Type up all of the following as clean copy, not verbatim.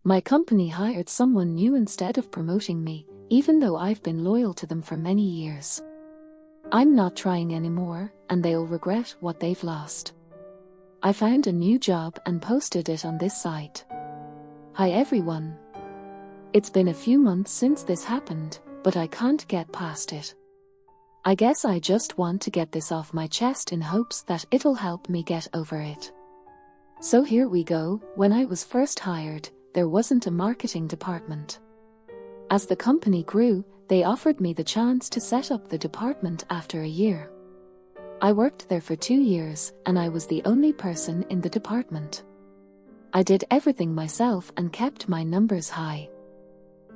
My company hired someone new instead of promoting me, even though I've been loyal to them for many years. I'm not trying anymore, and they'll regret what they've lost. I found a new job and posted it on this site. Hi everyone. It's been a few months since this happened, but I can't get past it. I guess I just want to get this off my chest in hopes that it'll help me get over it. So here we go. When I was first hired, there wasn't a marketing department. As the company grew, they offered me the chance to set up the department after a year. I worked there for 2 years, and I was the only person in the department. I did everything myself and kept my numbers high.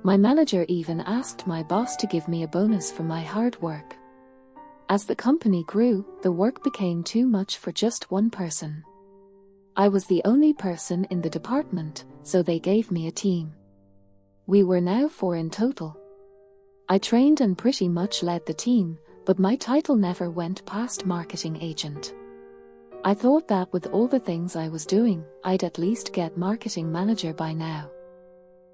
My manager even asked my boss to give me a bonus for my hard work. As the company grew, the work became too much for just one person. I was the only person in the department, so they gave me a team. We were now 4 in total. I trained and pretty much led the team, but my title never went past marketing agent. I thought that with all the things I was doing, I'd at least get marketing manager by now.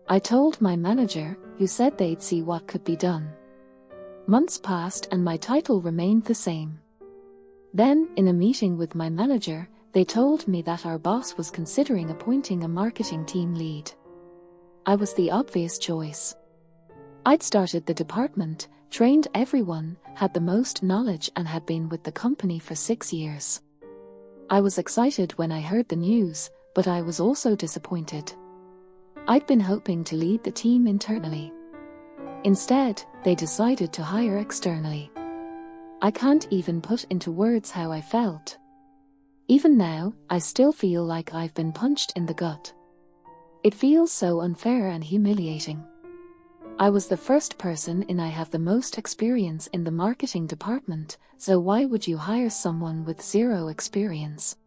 I told my manager, who said they'd see what could be done. Months passed and my title remained the same. Then, in a meeting with my manager, they told me that our boss was considering appointing a marketing team lead. I was the obvious choice. I'd started the department, trained everyone, had the most knowledge and had been with the company for 6 years. I was excited when I heard the news, but I was also disappointed. I'd been hoping to lead the team internally. Instead, they decided to hire externally. I can't even put into words how I felt. Even now, I still feel like I've been punched in the gut. It feels so unfair and humiliating. I was the first person in. I have the most experience in the marketing department, so why would you hire someone with 0 experience?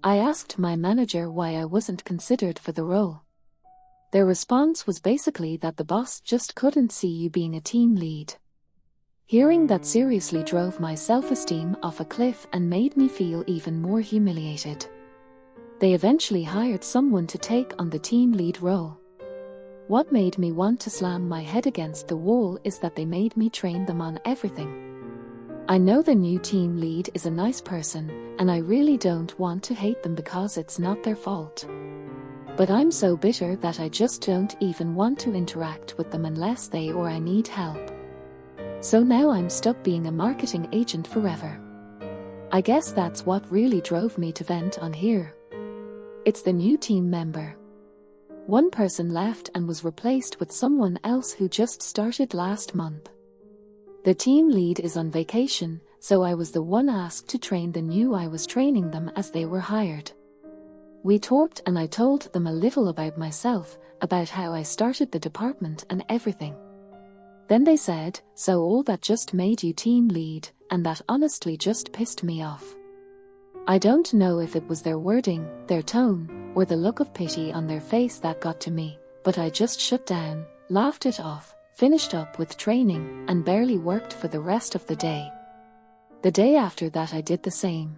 I asked my manager why I wasn't considered for the role. Their response was basically that the boss just couldn't see you being a team lead. Hearing that seriously drove my self-esteem off a cliff and made me feel even more humiliated. They eventually hired someone to take on the team lead role. What made me want to slam my head against the wall is that they made me train them on everything. I know the new team lead is a nice person, and I really don't want to hate them because it's not their fault. But I'm so bitter that I just don't even want to interact with them unless they or I need help. So now I'm stuck being a marketing agent forever. I guess that's what really drove me to vent on here. It's the new team member. One person left and was replaced with someone else who just started last month. The team lead is on vacation, so I was the one asked to train the new. I was training them as they were hired. We talked and I told them a little about myself, about how I started the department and everything. Then they said, so all that just made you team lead, and that honestly just pissed me off. I don't know if it was their wording, their tone, or the look of pity on their face that got to me, but I just shut down, laughed it off, finished up with training, and barely worked for the rest of the day. The day after that I did the same.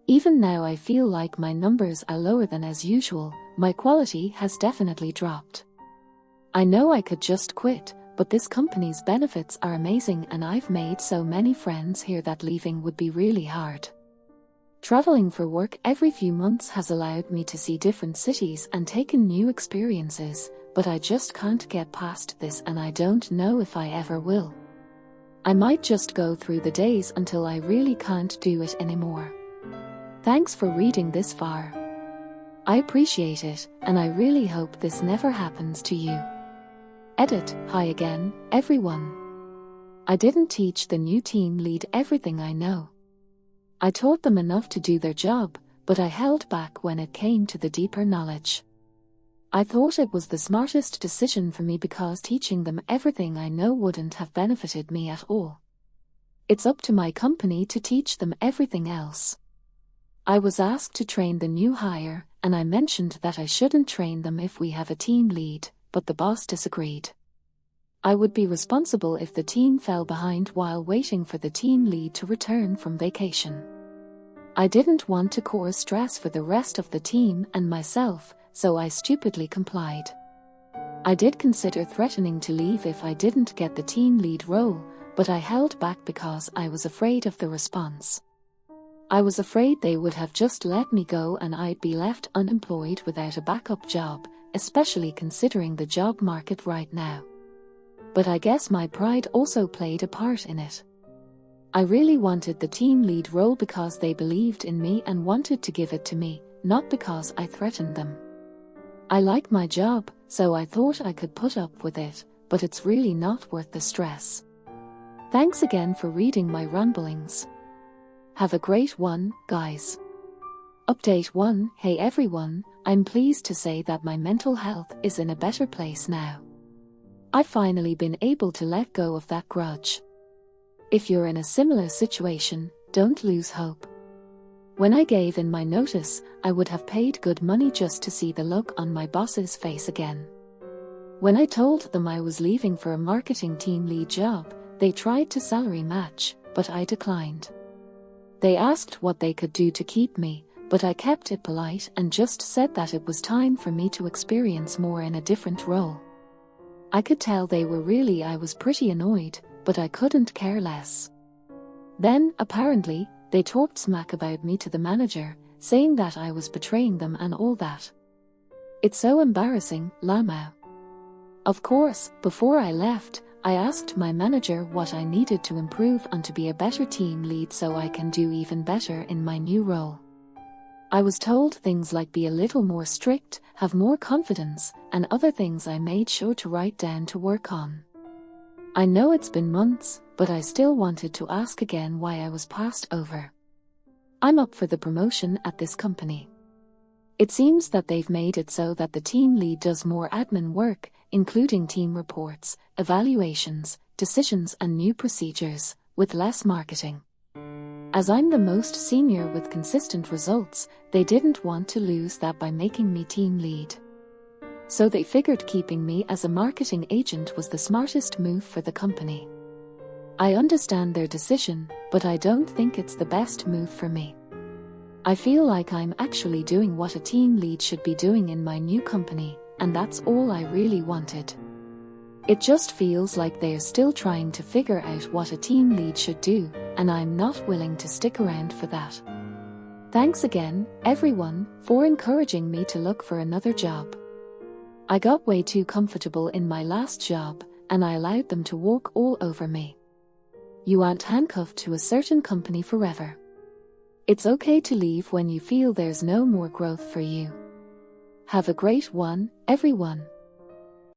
Even now I feel like my numbers are lower than as usual. My quality has definitely dropped. I know I could just quit, but this company's benefits are amazing and I've made so many friends here that leaving would be really hard. Traveling for work every few months has allowed me to see different cities and taken new experiences, but I just can't get past this and I don't know if I ever will. I might just go through the days until I really can't do it anymore. Thanks for reading this far. I appreciate it, and I really hope this never happens to you. Edit. Hi again, everyone. I didn't teach the new team lead everything I know. I taught them enough to do their job, but I held back when it came to the deeper knowledge. I thought it was the smartest decision for me because teaching them everything I know wouldn't have benefited me at all. It's up to my company to teach them everything else. I was asked to train the new hire, and I mentioned that I shouldn't train them if we have a team lead, but the boss disagreed. I would be responsible if the team fell behind while waiting for the team lead to return from vacation. I didn't want to cause stress for the rest of the team and myself, so I stupidly complied. I did consider threatening to leave if I didn't get the team lead role, but I held back because I was afraid of the response. I was afraid they would have just let me go and I'd be left unemployed without a backup job, especially considering the job market right now. But I guess my pride also played a part in it. I really wanted the team lead role because they believed in me and wanted to give it to me, not because I threatened them. I like my job, so I thought I could put up with it, but it's really not worth the stress. Thanks again for reading my ramblings. Have a great one, guys. Update 1. Hey everyone, I'm pleased to say that my mental health is in a better place now. I've finally been able to let go of that grudge. If you're in a similar situation, don't lose hope. When I gave in my notice, I would have paid good money just to see the look on my boss's face again. When I told them I was leaving for a marketing team lead job, they tried to salary match, but I declined. They asked what they could do to keep me, but I kept it polite and just said that it was time for me to experience more in a different role. I could tell I was pretty annoyed, but I couldn't care less. Then, apparently, they talked smack about me to the manager, saying that I was betraying them and all that. It's so embarrassing, Lamau. Of course, before I left, I asked my manager what I needed to improve on to be a better team lead so I can do even better in my new role. I was told things like be a little more strict, have more confidence, and other things I made sure to write down to work on. I know it's been months, but I still wanted to ask again why I was passed over. I'm up for the promotion at this company. It seems that they've made it so that the team lead does more admin work, including team reports, evaluations, decisions and new procedures, with less marketing. As I'm the most senior with consistent results, they didn't want to lose that by making me team lead. So they figured keeping me as a marketing agent was the smartest move for the company. I understand their decision, but I don't think it's the best move for me. I feel like I'm actually doing what a team lead should be doing in my new company, and that's all I really wanted. It just feels like they're still trying to figure out what a team lead should do, and I'm not willing to stick around for that. Thanks again, everyone, for encouraging me to look for another job. I got way too comfortable in my last job, and I allowed them to walk all over me. You aren't handcuffed to a certain company forever. It's okay to leave when you feel there's no more growth for you. Have a great one, everyone.